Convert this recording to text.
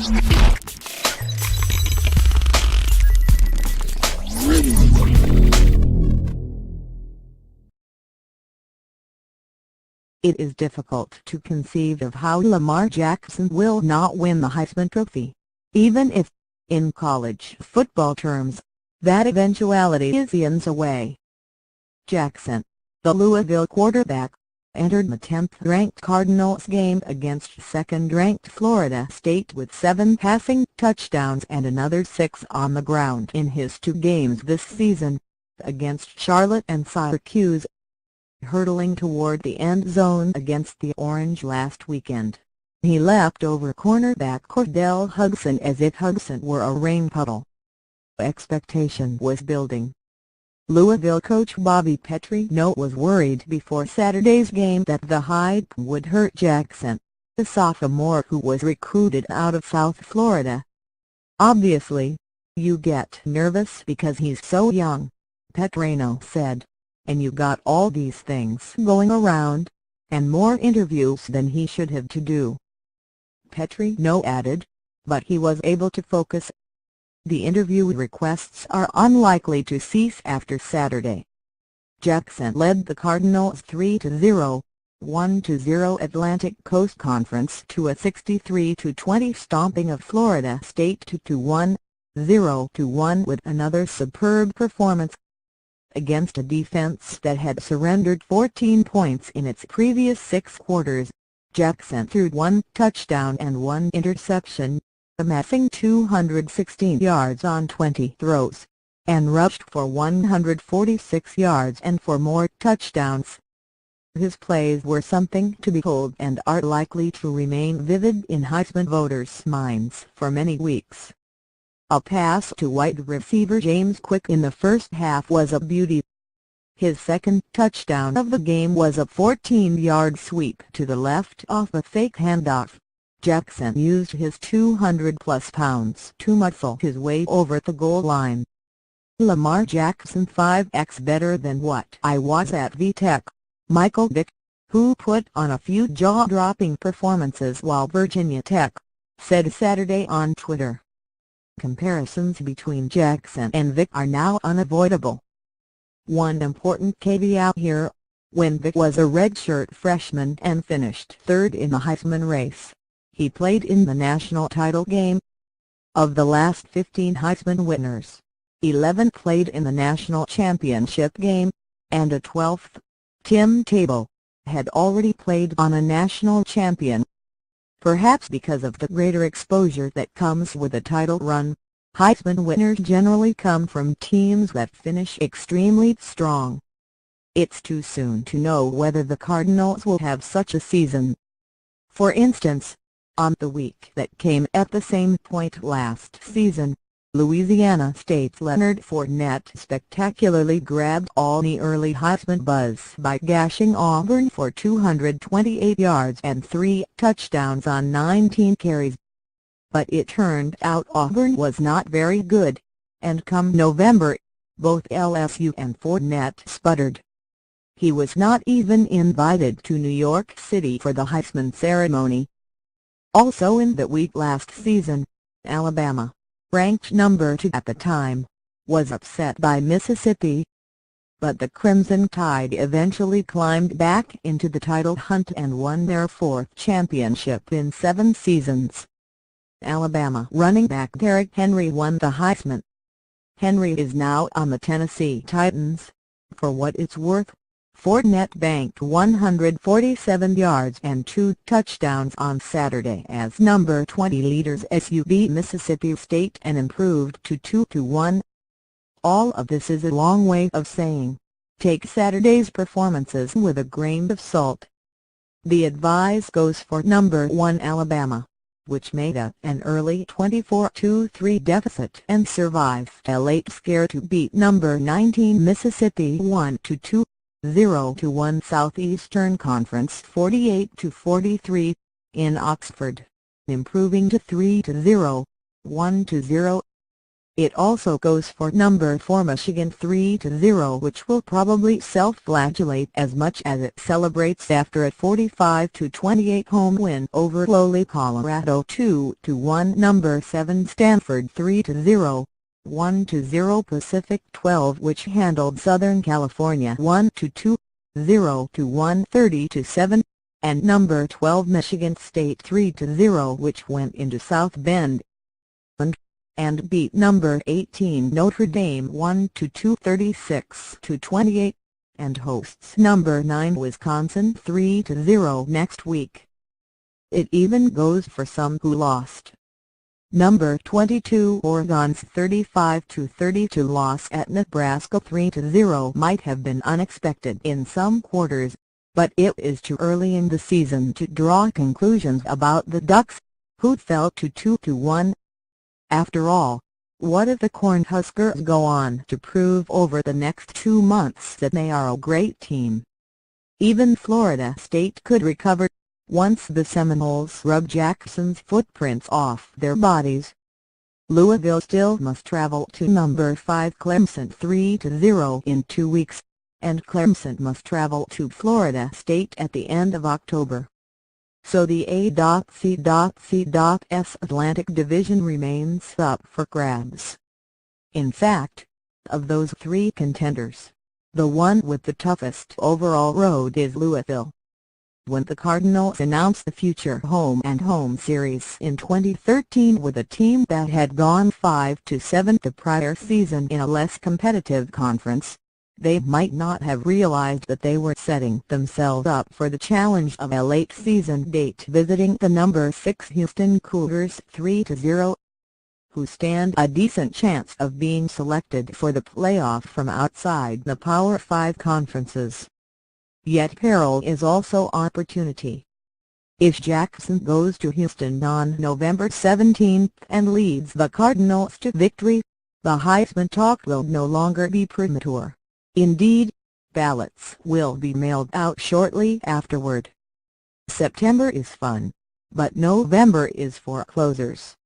It is difficult to conceive of how Lamar Jackson will not win the Heisman Trophy, even if, in college football terms, that eventuality is eons away. Jackson, the Louisville quarterback, entered the 10th-ranked Cardinals game against 2nd-ranked Florida State with 7 passing touchdowns and another 6 on the ground in his 2 games this season, against Charlotte and Syracuse, hurtling toward the end zone against the Orange last weekend. He leapt over cornerback Cordell Hudson as if Hudson were a rain puddle. Expectation was building. Louisville coach Bobby Petrino was worried before Saturday's game that the hype would hurt Jackson, the sophomore who was recruited out of South Florida. "Obviously, you get nervous because he's so young," Petrino said, "and you got all these things going around, and more interviews than he should have to do." Petrino added, "But he was able to focus. The interview requests are unlikely to cease after Saturday." Jackson led the Cardinals 3-0, 1-0 Atlantic Coast Conference to a 63-20 stomping of Florida State 2-1, 0-1 with another superb performance against a defense that had surrendered 14 points in its previous 6 quarters. Jackson threw 1 touchdown and 1 interception, amassing 216 yards on 20 throws, and rushed for 146 yards and 4 more touchdowns. His plays were something to behold and are likely to remain vivid in Heisman voters' minds for many weeks. A pass to wide receiver James Quick in the first half was a beauty. His 2nd touchdown of the game was a 14-yard sweep to the left off a fake handoff. Jackson used his 200-plus pounds to muscle his way over the goal line. "Lamar Jackson 5x better than what I was at Vick," Michael Vick, who put on a few jaw-dropping performances while Virginia Tech, said Saturday on Twitter. Comparisons between Jackson and Vick are now unavoidable. One important caveat here: when Vick was a redshirt freshman and finished 3rd in the Heisman race, he played in the national title game. Of the last 15 Heisman winners, 11 played in the national championship game, and a 12th, Tim Tebow, had already played on a national champion. Perhaps because of the greater exposure that comes with a title run, Heisman winners generally come from teams that finish extremely strong. It's too soon to know whether the Cardinals will have such a season. For instance, on the week that came at the same point last season, Louisiana State's Leonard Fournette spectacularly grabbed all the early Heisman buzz by gashing Auburn for 228 yards and 3 touchdowns on 19 carries. But it turned out Auburn was not very good, and come November, both LSU and Fournette sputtered. He was not even invited to New York City for the Heisman ceremony. Also in that week last season, Alabama, ranked number 2 at the time, was upset by Mississippi. But the Crimson Tide eventually climbed back into the title hunt and won their 4th championship in 7 seasons. Alabama running back Derrick Henry won the Heisman. Henry is now on the Tennessee Titans. For what it's worth, Fournette banked 147 yards and 2 touchdowns on Saturday as number 20 leaders SU beat Mississippi State and improved to 2-1. All of this is a long way of saying, take Saturday's performances with a grain of salt. The advice goes for number 1 Alabama, which made up an early 24-3 deficit and survived a late scare to beat number 19 Mississippi 1-2. 0-1 Southeastern Conference 48-43, in Oxford, improving to 3-0, 1-0. It also goes for number 4 Michigan 3-0, which will probably self-flagellate as much as it celebrates after a 45-28 home win over lowly Colorado 2-1. Number 7 Stanford 3-0, 1-0 Pacific 12, which handled Southern California 1-2, 0-1 30-7, and number 12 Michigan State 3-0, which went into South Bend and beat number 18 Notre Dame 1-2 36-28, and hosts number 9 Wisconsin 3-0 next week. It even goes for some who lost. Number 22 Oregon's 35-32 loss at Nebraska 3-0 might have been unexpected in some quarters, but it is too early in the season to draw conclusions about the Ducks, who fell to 2-1. After all, what if the Cornhuskers go on to prove over the next 2 months that they are a great team? Even Florida State could recover, once the Seminoles rub Jackson's footprints off their bodies. Louisville still must travel to number 5 Clemson 3-0 in 2 weeks, and Clemson must travel to Florida State at the end of October. So the A.C.C.S Atlantic Division remains up for grabs. In fact, of those 3 contenders, the one with the toughest overall road is Louisville. When the Cardinals announced the future home-and-home series in 2013 with a team that had gone 5-7 the prior season in a less competitive conference, they might not have realized that they were setting themselves up for the challenge of a late-season date visiting the number 6 Houston Cougars 3-0, who stand a decent chance of being selected for the playoff from outside the Power 5 conferences. Yet peril is also opportunity. If Jackson goes to Houston on November 17 and leads the Cardinals to victory, the Heisman talk will no longer be premature. Indeed, ballots will be mailed out shortly afterward. September is fun, but November is for closers.